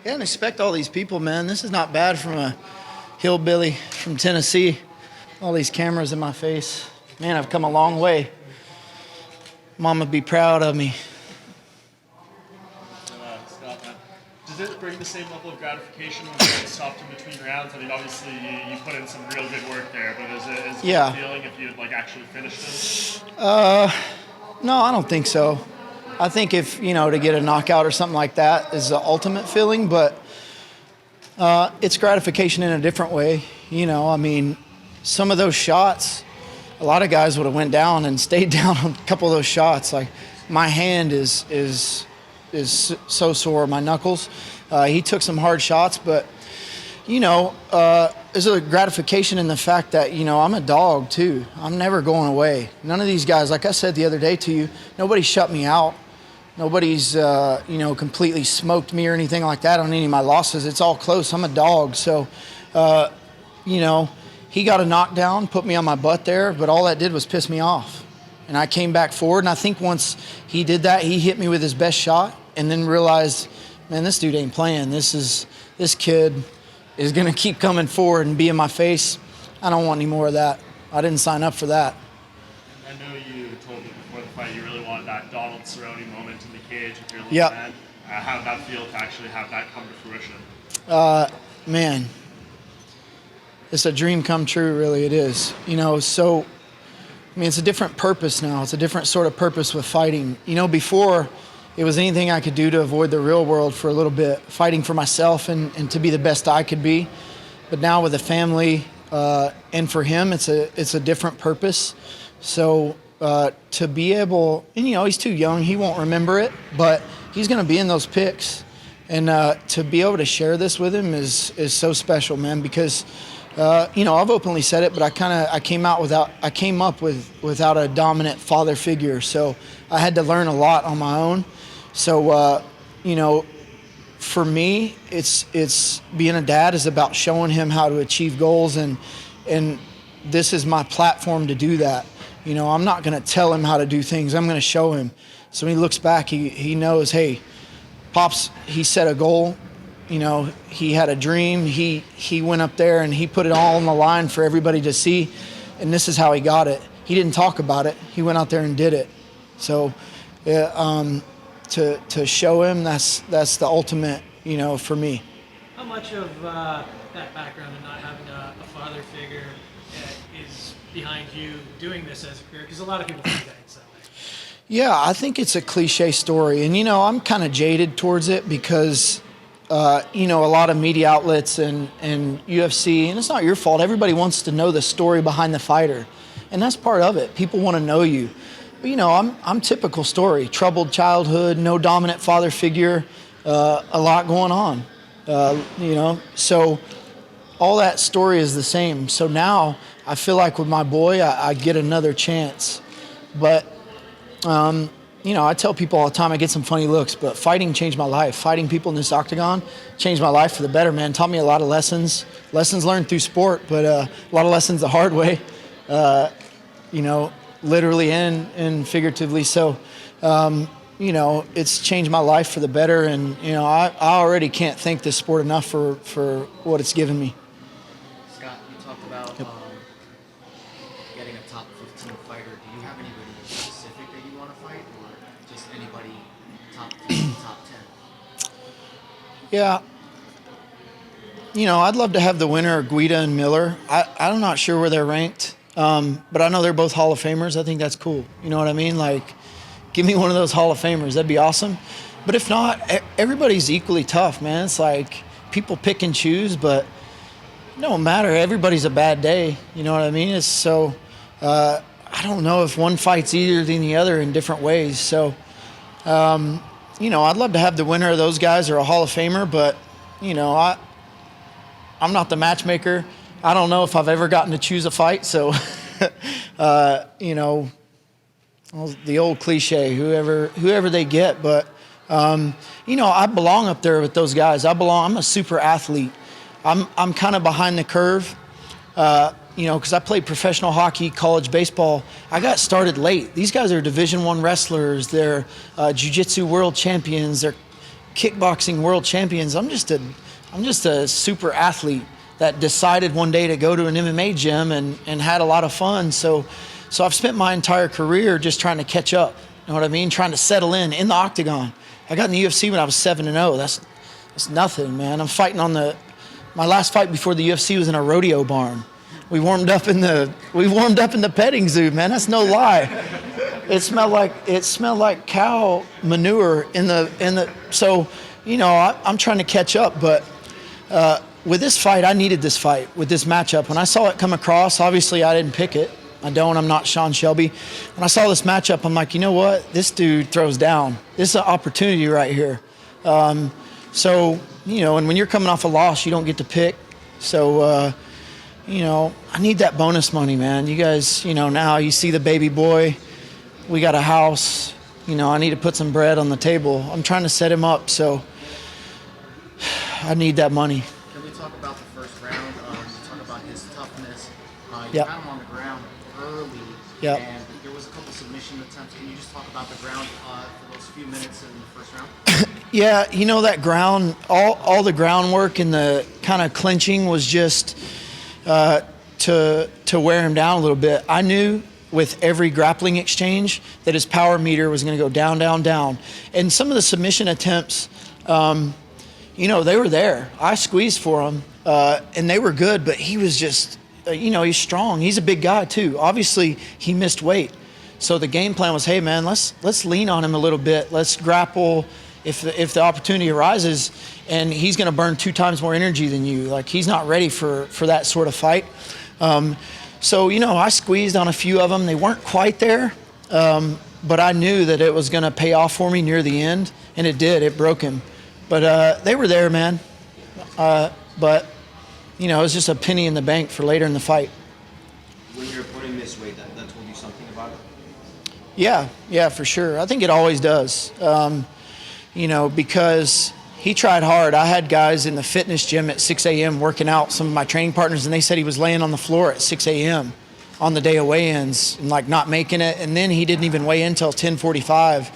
Yeah, and expect all these people, man. This is not bad from a hillbilly from Tennessee. All these cameras in my face. Man, I've come a long way. Mom would be proud of me. Scott, man, does it bring the same level of gratification when you get stopped in between rounds? I mean, obviously you put in some real good work there, but is it a feeling if you like actually finished it? No, I don't think so. I think if, to get a knockout or something like that is the ultimate feeling, but it's gratification in a different way. I mean, some of those shots, a lot of guys would have went down and stayed down on a couple of those shots. Like my hand is so sore, my knuckles. He took some hard shots, but there's a gratification in the fact that, I'm a dog too. I'm never going away. None of these guys, like I said the other day to you, nobody shut me out. Nobody's, completely smoked me or anything like that on any of my losses. It's all close. I'm a dog. So, he got a knockdown, put me on my butt there, but all that did was piss me off. And I came back forward, and I think once he did that, he hit me with his best shot and then realized, man, this dude ain't playing. This kid is going to keep coming forward and be in my face. I don't want any more of that. I didn't sign up for that. I know you told me before the fight you really wanted that Donald Cerrone moment in the cage with your little man. How did that feel to actually have that come to fruition? Man, it's a dream come true, really it is. It's a different purpose now. It's a different sort of purpose with fighting. Before, it was anything I could do to avoid the real world for a little bit, fighting for myself and to be the best I could be. But now with a family and for him, it's a different purpose. So to be able, and he's too young, he won't remember it, but he's going to be in those picks. And to be able to share this with him is so special, man, because I've openly said it, but I came up without a dominant father figure. So I had to learn a lot on my own. So, for me, it's being a dad is about showing him how to achieve goals, and this is my platform to do that. I'm not going to tell him how to do things. I'm going to show him. So when he looks back, he knows, hey, Pops, he set a goal. He had a dream. He went up there and he put it all on the line for everybody to see, and this is how he got it. He didn't talk about it. He went out there and did it. So, to show him, that's the ultimate, for me. How much of that background and not having a father figure is behind you doing this as a career? Because a lot of people think that it's that way. Yeah, I think it's a cliche story, and I'm kind of jaded towards it because a lot of media outlets and UFC, and it's not your fault. Everybody wants to know the story behind the fighter, and that's part of it. People want to know you. But, I'm typical story. Troubled childhood, no dominant father figure, a lot going on, So all that story is the same. So now I feel like with my boy, I get another chance. But, I tell people all the time I get some funny looks, but fighting changed my life. Fighting people in this octagon changed my life for the better, man. Taught me a lot of lessons learned through sport, but a lot of lessons the hard way, literally and figuratively. So, it's changed my life for the better. And, I already can't thank this sport enough for what it's given me. Scott, you talked about getting a top 15 fighter. Do you have anybody specific that you want to fight, or just anybody top 10? Yeah. I'd love to have the winner of Guida and Miller. I'm not sure where they're ranked. But I know they're both Hall of Famers. I think that's cool. You know what I mean? Like, give me one of those Hall of Famers. That'd be awesome. But if not, everybody's equally tough, man. It's like people pick and choose, but it don't matter. Everybody's a bad day. You know what I mean? It's so, I don't know if one fights either than the other in different ways. So, I'd love to have the winner of those guys or a Hall of Famer, but, I'm not the matchmaker. I don't know if I've ever gotten to choose a fight, so, the old cliche, whoever they get. But, I belong up there with those guys. I'm a super athlete. I'm kind of behind the curve, because I played professional hockey, college baseball. I got started late. These guys are Division I wrestlers. They're jiu-jitsu world champions. They're kickboxing world champions. I'm just a super athlete that decided one day to go to an MMA gym and had a lot of fun. So I've spent my entire career just trying to catch up. You know what I mean? Trying to settle in the octagon. I got in the UFC when I was 7-0. That's nothing, man. I'm fighting my last fight before the UFC was in a rodeo barn. We warmed up in the petting zoo, man. That's no lie. It smelled like cow manure in the. So, I'm trying to catch up, but with this fight, I needed this fight with this matchup. When I saw it come across, obviously I didn't pick it. I'm not Sean Shelby. When I saw this matchup, I'm like, you know what? This dude throws down. This is an opportunity right here. So, and when you're coming off a loss, you don't get to pick. So, I need that bonus money, man. You guys, now you see the baby boy. We got a house. I need to put some bread on the table. I'm trying to set him up, so I need that money. Can we talk about the first round? Talk about his toughness. You Yep. had him on the ground early, Yep. and there was a couple submission attempts. Can you just talk about the ground for those few minutes in the first round? Yeah, that ground, all the groundwork and the kind of clinching was just to wear him down a little bit. I knew with every grappling exchange that his power meter was going to go down, down, down. And some of the submission attempts, they were there. I squeezed for him, and they were good, but he was just, he's strong. He's a big guy too. Obviously, he missed weight. So the game plan was, hey man, let's lean on him a little bit. Let's grapple if the opportunity arises, and he's going to burn 2 times more energy than you. Like, he's not ready for that sort of fight. So, I squeezed on a few of them. They weren't quite there, but I knew that it was going to pay off for me near the end, and it did. It broke him. But they were there, man. But, it was just a penny in the bank for later in the fight. When your opponent missed weight, that told you something about it? Yeah, for sure. I think it always does. Because he tried hard. I had guys in the fitness gym at 6 a.m. working out, some of my training partners, and they said he was laying on the floor at 6 a.m. on the day of weigh-ins and not making it. And then he didn't even weigh in until 10:45.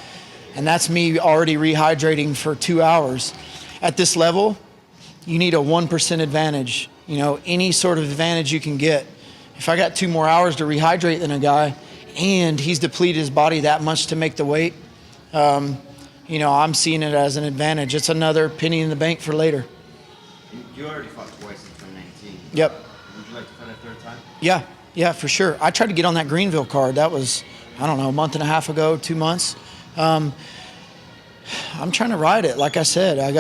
And that's me already rehydrating for 2 hours. At this level, you need a 1% advantage. Any sort of advantage you can get. If I got 2 more hours to rehydrate than a guy, and he's depleted his body that much to make the weight, I'm seeing it as an advantage. It's another penny in the bank for later. You already fought twice in 2019. Yep. Would you like to fight a third time? Yeah, for sure. I tried to get on that Greenville card. That was, a month and a half ago, 2 months. I'm trying to ride it. Like I said, I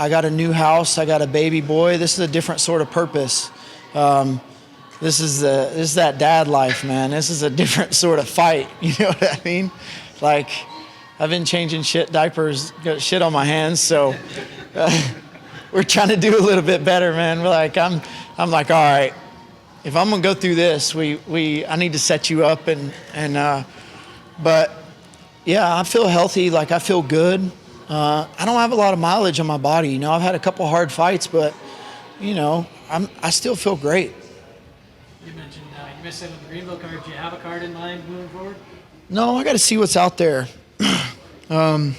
got a new house. I got a baby boy. This is a different sort of purpose. This is that dad life, man. This is a different sort of fight. You know what I mean? Like, I've been changing diapers, got shit on my hands, so we're trying to do a little bit better, man. We're like, I'm like, all right, if I'm gonna go through this, I need to set you up but yeah, I feel healthy, like I feel good. I don't have a lot of mileage on my body. I've had a couple hard fights, but I still feel great. You mentioned you missed it on the Greenville card. Do you have a card in mind moving forward? No, I got to see what's out there. I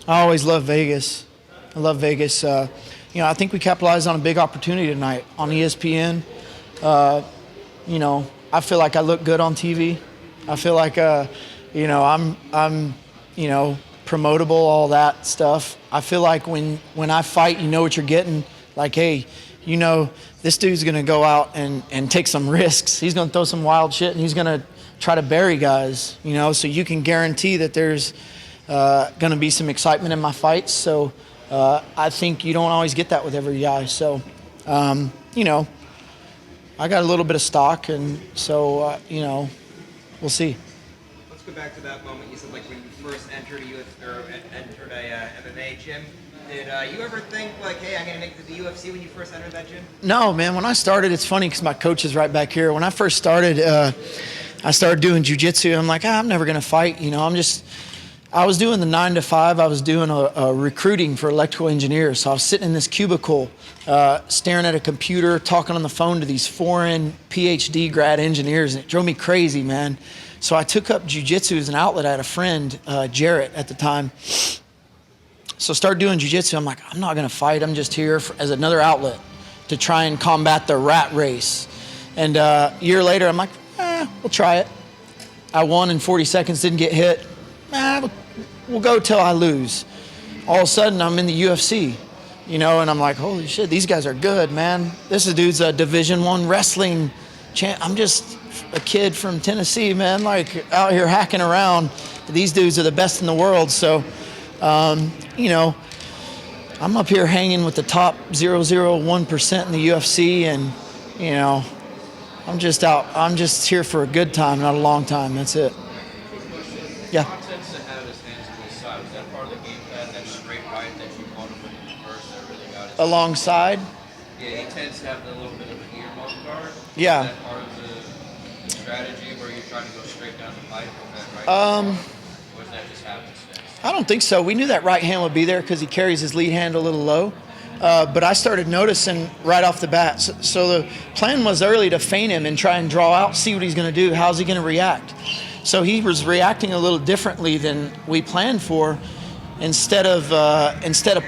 always love Vegas. I love Vegas. I think we capitalized on a big opportunity tonight on ESPN. I feel like I look good on TV. I feel like, I'm promotable, all that stuff. I feel like when I fight, you know what you're getting. Like, hey, this dude's going to go out and take some risks. He's going to throw some wild shit, and he's going to try to bury guys, so you can guarantee that there's going to be some excitement in my fights. So I think you don't always get that with every guy. So, I got a little bit of stock, and so, we'll see. Let's go back to that moment. You said, when you first entered a MMA gym, did you ever think, hey, I'm going to make it to the UFC when you first entered that gym? No, man. When I started, it's funny because my coach is right back here. When I first started, I started doing jiu-jitsu. I'm like, I'm never going to fight. I was doing the 9 to 5. I was doing a recruiting for electrical engineers. So I was sitting in this cubicle, staring at a computer, talking on the phone to these foreign PhD grad engineers, and it drove me crazy, man. So I took up jiu-jitsu as an outlet. I had a friend, Jarrett, at the time. So start doing jiu-jitsu. I'm like, I'm not going to fight. I'm just here as another outlet to try and combat the rat race. And a year later, I'm like, we'll try it. I won in 40 seconds, didn't get hit. We'll go till I lose. All of a sudden, I'm in the UFC, and I'm like, holy shit, these guys are good, man. This dude's a Division I wrestling champ. I'm just a kid from Tennessee, man, like out here hacking around. These dudes are the best in the world. So, I'm up here hanging with the top 0.001% in the UFC, and, I'm just here for a good time, not a long time. That's it. Yeah. Tends to have his hands to his side. Was that part of the game plan, that straight right that you wanted when you first that really got his Alongside? Yeah, he tends to have a little bit of an earmuff guard. Yeah. Is that part of the strategy where you're trying to go straight down the pipe with that right hand? Or is that just happenstance? I don't think so. We knew that right hand would be there because he carries his lead hand a little low. But I started noticing right off the bat. So the plan was early to feint him and try and draw out, see what he's going to do. How's he going to react? So he was reacting a little differently than we planned for. Instead of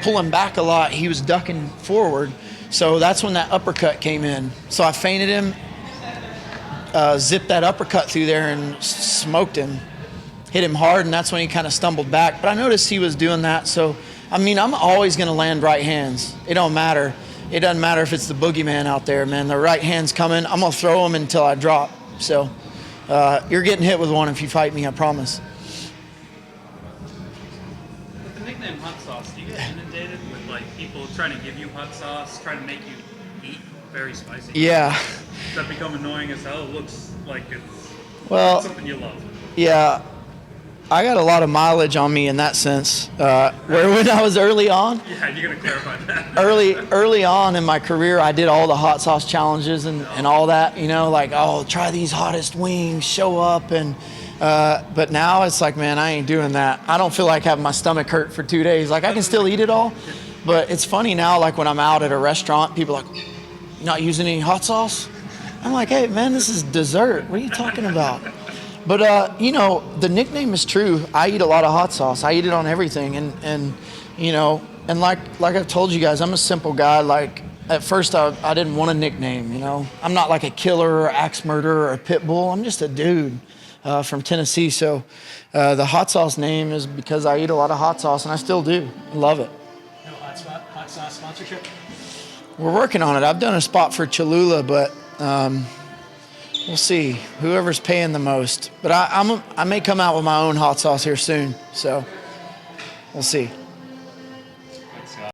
pulling back a lot, he was ducking forward. So that's when that uppercut came in. So I feinted him, zipped that uppercut through there and smoked him. Hit him hard, and that's when he kind of stumbled back. But I noticed he was doing that. So, I'm always going to land right hands. It don't matter. It doesn't matter if it's the boogeyman out there, man. The right hand's coming. I'm going to throw him until I drop. So you're getting hit with one if you fight me, I promise. With the nickname Hot Sauce, do you get inundated with people trying to give you hot sauce, trying to make you eat very spicy? Yeah. Does that become annoying as hell? It looks like it's something you love. Yeah. I got a lot of mileage on me in that sense. Where when I was early on, Yeah, you're going to clarify that. early on in my career, I did all the hot sauce challenges and all that, try these hottest wings, show up. But now it's like, man, I ain't doing that. I don't feel like having my stomach hurt for 2 days. Like I can still eat it all. But it's funny now, like when I'm out at a restaurant, people are like, not using any hot sauce? I'm like, hey man, this is dessert. What are you talking about? But, the nickname is true. I eat a lot of hot sauce. I eat it on everything. And like I've told you guys, I'm a simple guy. Like, at first, I didn't want a nickname, I'm not like a killer or axe murderer or a pit bull. I'm just a dude from Tennessee. So the hot sauce name is because I eat a lot of hot sauce, and I still do. I love it. No hot sauce sponsorship? We're working on it. I've done a spot for Cholula, but we'll see. Whoever's paying the most. But I may come out with my own hot sauce here soon. So we'll see.